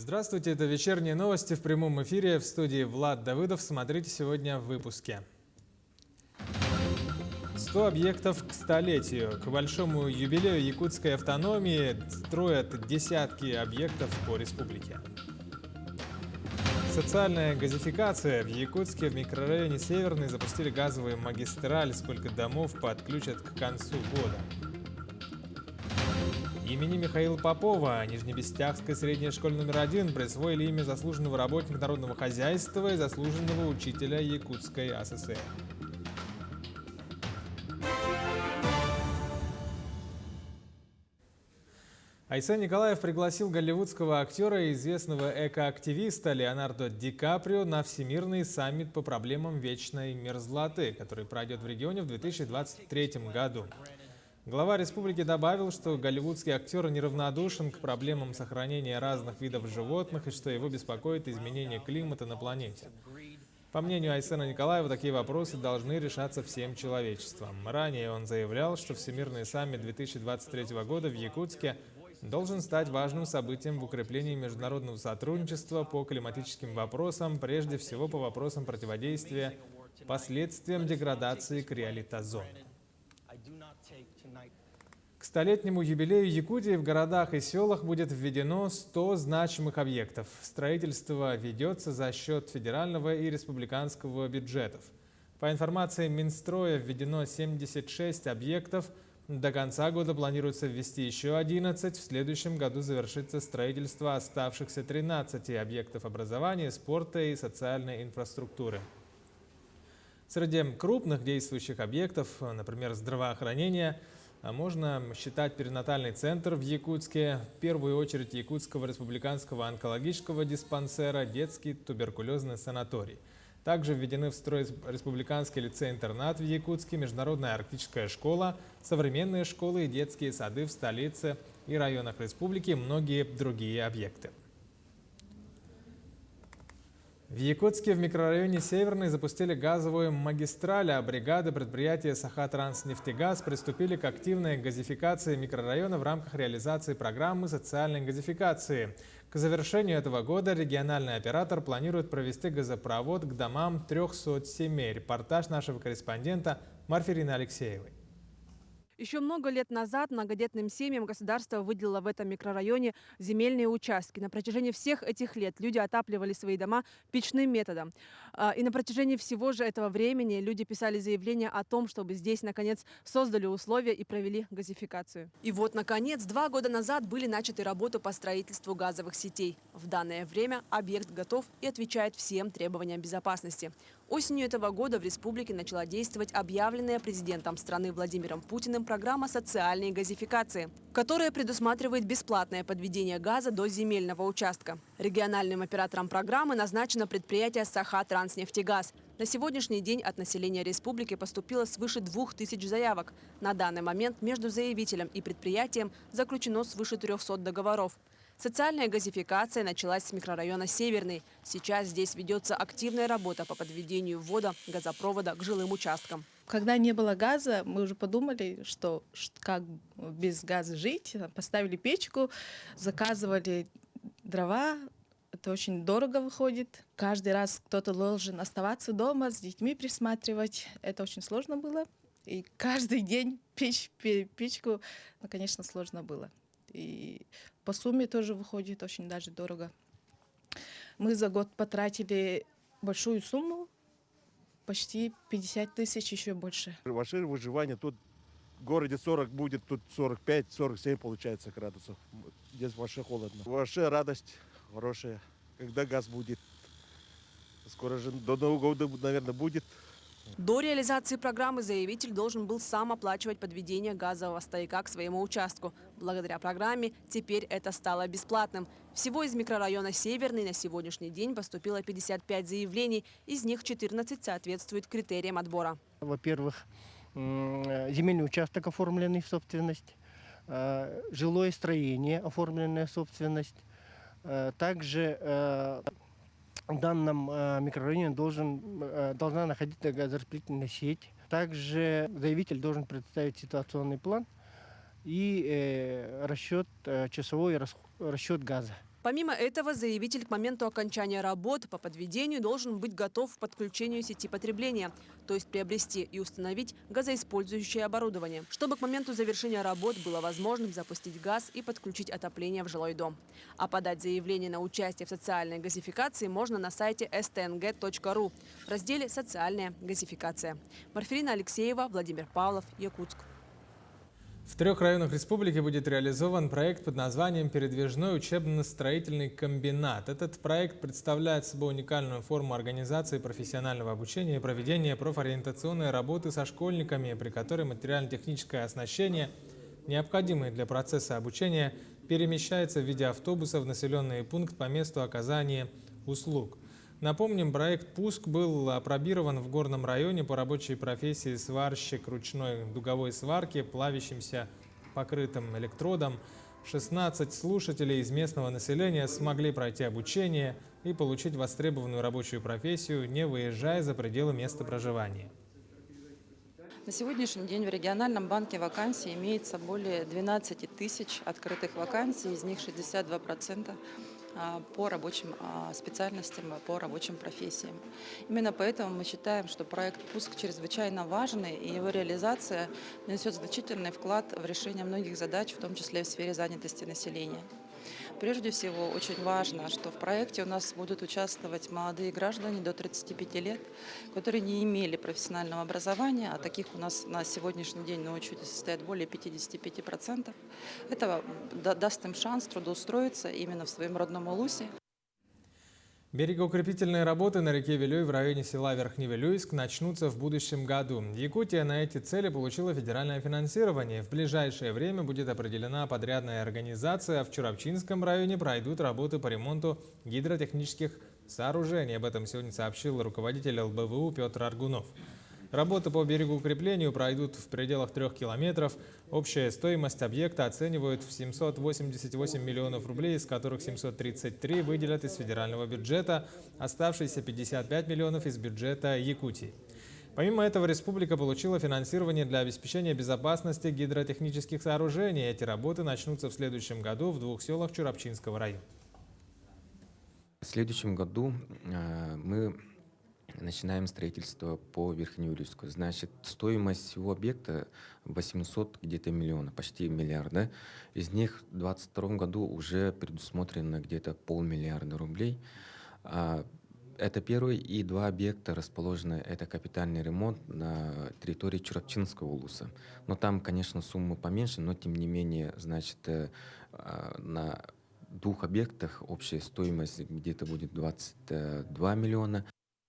Здравствуйте, это вечерние новости в прямом эфире. В студии Влад Давыдов. Смотрите сегодня в выпуске. 100 объектов к столетию. К большому юбилею якутской автономии строят десятки объектов по республике. Социальная газификация. В Якутске в микрорайоне Северный запустили газовую магистраль. Сколько домов подключат к концу года. Имени Михаила Попова Нижнебестягской средней школе номер 1 присвоили имя заслуженного работника народного хозяйства и заслуженного учителя Якутской АССР. Айсен Николаев пригласил голливудского актера и известного экоактивиста Леонардо Ди Каприо на Всемирный саммит по проблемам вечной мерзлоты, который пройдет в регионе в 2023 году. Глава республики добавил, что голливудский актер неравнодушен к проблемам сохранения разных видов животных и что его беспокоит изменение климата на планете. По мнению Айсена Николаева, такие вопросы должны решаться всем человечеством. Ранее он заявлял, что Всемирный саммит 2023 года в Якутске должен стать важным событием в укреплении международного сотрудничества по климатическим вопросам, прежде всего по вопросам противодействия последствиям деградации криолитозона. К столетнему юбилею Якутии в городах и селах будет введено 100 значимых объектов. Строительство ведется за счет федерального и республиканского бюджетов. По информации Минстроя введено 76 объектов. До конца года планируется ввести еще 11. В следующем году завершится строительство оставшихся 13 объектов образования, спорта и социальной инфраструктуры. Среди крупных действующих объектов, например, здравоохранение, можно считать перинатальный центр в Якутске, в первую очередь Якутского республиканского онкологического диспансера, детский туберкулезный санаторий. Также введены в строй республиканский лицей-интернат в Якутске, международная арктическая школа, современные школы и детские сады в столице и районах республики и многие другие объекты. В Якутске в микрорайоне Северный запустили газовую магистраль, а бригады предприятия «Сахатранснефтегаз» приступили к активной газификации микрорайона в рамках реализации программы социальной газификации. К завершению этого года региональный оператор планирует провести газопровод к домам 300 семей. Репортаж нашего корреспондента Марфирины Алексеевой. Еще много лет назад многодетным семьям государство выделило в этом микрорайоне земельные участки. На протяжении всех этих лет люди отапливали свои дома печным методом. И на протяжении всего же этого времени люди писали заявления о том, чтобы здесь, наконец, создали условия и провели газификацию. И вот, наконец, 2 года назад были начаты работы по строительству газовых сетей. В данное время объект готов и отвечает всем требованиям безопасности. Осенью этого года в республике начала действовать объявленная президентом страны Владимиром Путиным программа социальной газификации, которая предусматривает бесплатное подведение газа до земельного участка. Региональным оператором программы назначено предприятие «Сахатранснефтегаз». На сегодняшний день от населения республики поступило свыше 2000 заявок. На данный момент между заявителем и предприятием заключено свыше 300 договоров. Социальная газификация началась с микрорайона Северный. Сейчас здесь ведется активная работа по подведению ввода газопровода к жилым участкам. Когда не было газа, мы уже подумали, что как без газа жить. Поставили печку, заказывали дрова. Это очень дорого выходит. Каждый раз кто-то должен оставаться дома, с детьми присматривать. Это очень сложно было. И каждый день печь печку, конечно, сложно было. И по сумме тоже выходит очень даже дорого. Мы за год потратили большую сумму, почти 50 тысяч, еще больше. Ваше выживание тут в городе 40 будет, тут 45-47 получается градусов. Здесь вообще холодно. Вообще радость хорошая, когда газ будет. Скоро же до Нового года, наверное, будет. До реализации программы заявитель должен был сам оплачивать подведение газового стояка к своему участку. Благодаря программе теперь это стало бесплатным. Всего из микрорайона Северный на сегодняшний день поступило 55 заявлений, из них 14 соответствуют критериям отбора. Во-первых, земельный участок, оформленный в собственность, жилое строение, оформленное в собственность, также в данном микрорайоне должна находиться газораспределительная сеть. Также заявитель должен представить ситуационный план и часовой расчет газа. Помимо этого, заявитель к моменту окончания работ по подведению должен быть готов к подключению сети потребления, то есть приобрести и установить газоиспользующее оборудование, чтобы к моменту завершения работ было возможным запустить газ и подключить отопление в жилой дом. А подать заявление на участие в социальной газификации можно на сайте stng.ru в разделе «Социальная газификация». Марферина Алексеева, Владимир Павлов, Якутск. В 3 районах республики будет реализован проект под названием «Передвижной учебно-строительный комбинат». Этот проект представляет собой уникальную форму организации профессионального обучения и проведения профориентационной работы со школьниками, при которой материально-техническое оснащение, необходимое для процесса обучения, перемещается в виде автобуса в населенный пункт по месту оказания услуг. Напомним, проект «Пуск» был апробирован в Горном районе по рабочей профессии сварщик ручной дуговой сварки, плавящимся покрытым электродом. 16 слушателей из местного населения смогли пройти обучение и получить востребованную рабочую профессию, не выезжая за пределы места проживания. На сегодняшний день в региональном банке вакансий имеется более 12 тысяч открытых вакансий, из них 62% по рабочим специальностям, по рабочим профессиям. Именно поэтому мы считаем, что проект «Пуск» чрезвычайно важный, и его реализация несет значительный вклад в решение многих задач, в том числе в сфере занятости населения. Прежде всего, очень важно, что в проекте у нас будут участвовать молодые граждане до 35 лет, которые не имели профессионального образования, а таких у нас на сегодняшний день на учете состоят более 55%. Это даст им шанс трудоустроиться именно в своем родном Улусе. Берегоукрепительные работы на реке Вилюй в районе села Верхневилюйск начнутся в будущем году. Якутия на эти цели получила федеральное финансирование. В ближайшее время будет определена подрядная организация, а в Чурапчинском районе пройдут работы по ремонту гидротехнических сооружений. Об этом сегодня сообщил руководитель ЛБВУ Петр Аргунов. Работы по берегоукреплению пройдут в пределах 3 километров. Общая стоимость объекта оценивают в 788 миллионов рублей, из которых 733 выделят из федерального бюджета, оставшиеся 55 миллионов из бюджета Якутии. Помимо этого, республика получила финансирование для обеспечения безопасности гидротехнических сооружений. Эти работы начнутся в следующем году в 2 селах Чурапчинского района. В следующем году мы начинаем строительство по Верхневилюйску. Значит, стоимость всего объекта 800 где-то миллиона, почти миллиард. Да? Из них в 2022 году уже предусмотрено где-то 500 миллиарда рублей. Это первый, и 2 объекта расположены, это капитальный ремонт на территории Чурапчинского улуса. Но там, конечно, сумма поменьше, но тем не менее, значит, на 2 объектах общая стоимость где-то будет 22 миллиона.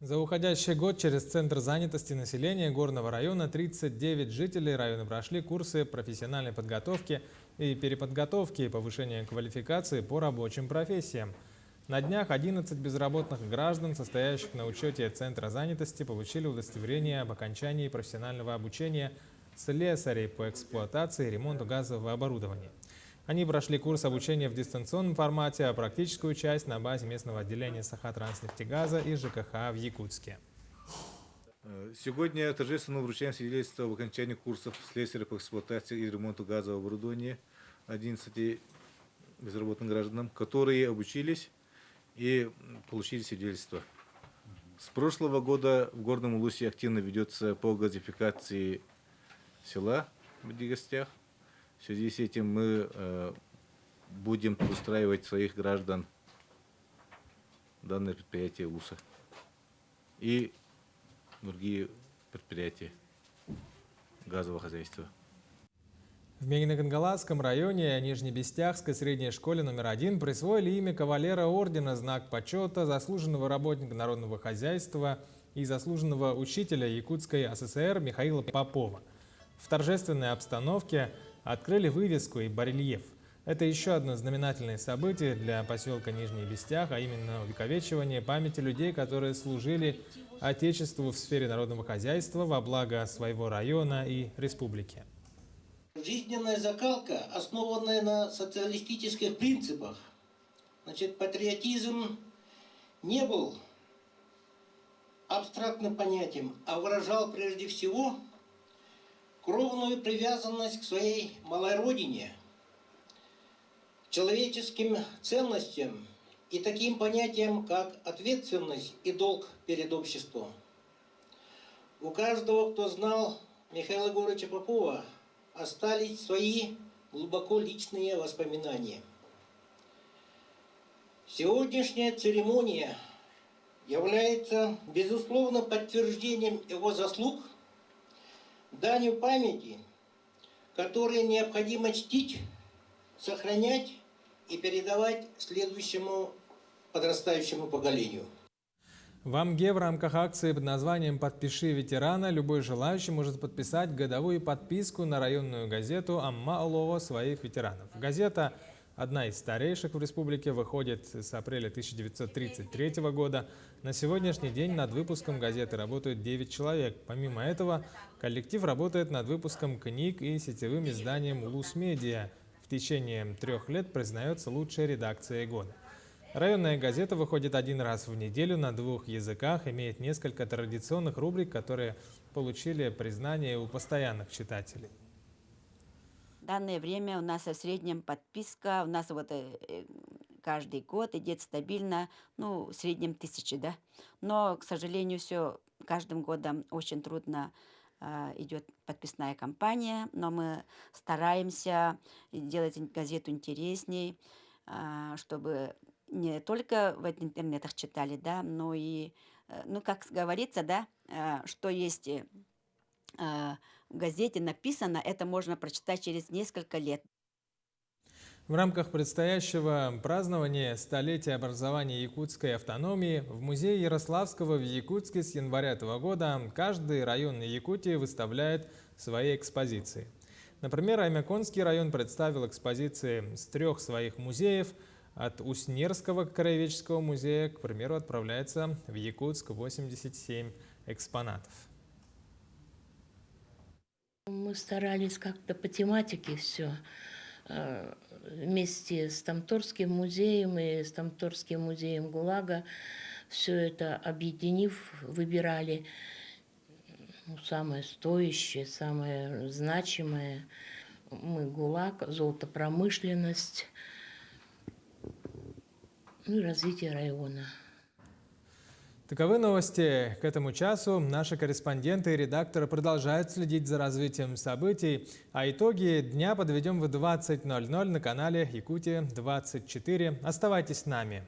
За уходящий год через Центр занятости населения Горного района 39 жителей района прошли курсы профессиональной подготовки и переподготовки и повышения квалификации по рабочим профессиям. На днях 11 безработных граждан, состоящих на учете Центра занятости, получили удостоверение об окончании профессионального обучения слесарей по эксплуатации и ремонту газового оборудования. Они прошли курс обучения в дистанционном формате, а практическую часть на базе местного отделения Сахатранснефтегаза и ЖКХ в Якутске. Сегодня торжественно вручаем свидетельство об окончании курсов слесаря по эксплуатации и ремонту газового оборудования 11 безработным гражданам, которые обучились и получили свидетельство. С прошлого года в Горном Улусе активно ведется по газификации села в Дигостях. В связи с этим мы будем устраивать своих граждан в данное предприятие УСА и другие предприятия газового хозяйства. В Мегино-Кангаласском районе Нижнебестяхской средней школе номер 1 присвоили имя кавалера ордена «Знак почета», заслуженного работника народного хозяйства и заслуженного учителя Якутской ССР Михаила Попова. В торжественной обстановке открыли вывеску и барельеф. Это еще одно знаменательное событие для поселка Нижний Бестях, а именно увековечивание памяти людей, которые служили Отечеству в сфере народного хозяйства во благо своего района и республики. Жизненная закалка, основанная на социалистических принципах. Значит, патриотизм не был абстрактным понятием, а выражал прежде всего кровную привязанность к своей малой родине, человеческим ценностям и таким понятиям, как ответственность и долг перед обществом. У каждого, кто знал Михаила Егоровича Попова, остались свои глубоко личные воспоминания. Сегодняшняя церемония является безусловным подтверждением его заслуг, данью памяти, которые необходимо чтить, сохранять и передавать следующему подрастающему поколению. В Амге в рамках акции под названием «Подпиши ветерана» любой желающий может подписать годовую подписку на районную газету «Амма Улова» своих ветеранов. Газета, одна из старейших в республике, выходит с апреля 1933 года. На сегодняшний день над выпуском газеты работают 9 человек. Помимо этого, коллектив работает над выпуском книг и сетевым изданием «Улус Медиа». В течение 3 лет признается лучшей редакцией года. Районная газета выходит 1 раз в неделю на 2 языках, имеет несколько традиционных рубрик, которые получили признание у постоянных читателей. В данное время у нас в среднем подписка, у нас вот каждый год идет стабильно, ну, в среднем 1000, да. Но, к сожалению, все каждым годом очень трудно идет подписная кампания, но мы стараемся делать газету интересней, чтобы не только в интернетах читали, да, но и, ну, как говорится, да, что есть в газете написано, это можно прочитать через несколько лет. В рамках предстоящего празднования столетия образования якутской автономии в музее Ярославского в Якутске с января этого года каждый район Якутии выставляет свои экспозиции. Например, Аймяконский район представил экспозиции с 3 своих музеев. От Уснерского краеведческого музея, к примеру, отправляется в Якутск 87 экспонатов. Мы старались как-то по тематике все. Вместе с Тамторским музеем и с Тамторским музеем ГУЛАГа все это объединив, выбирали самое стоящее, самое значимое. Мы ГУЛАГ, золотопромышленность, ну и развитие района. Таковы новости к этому часу. Наши корреспонденты и редакторы продолжают следить за развитием событий, а итоги дня подведем в 20:00 на канале Якутия 24. Оставайтесь с нами.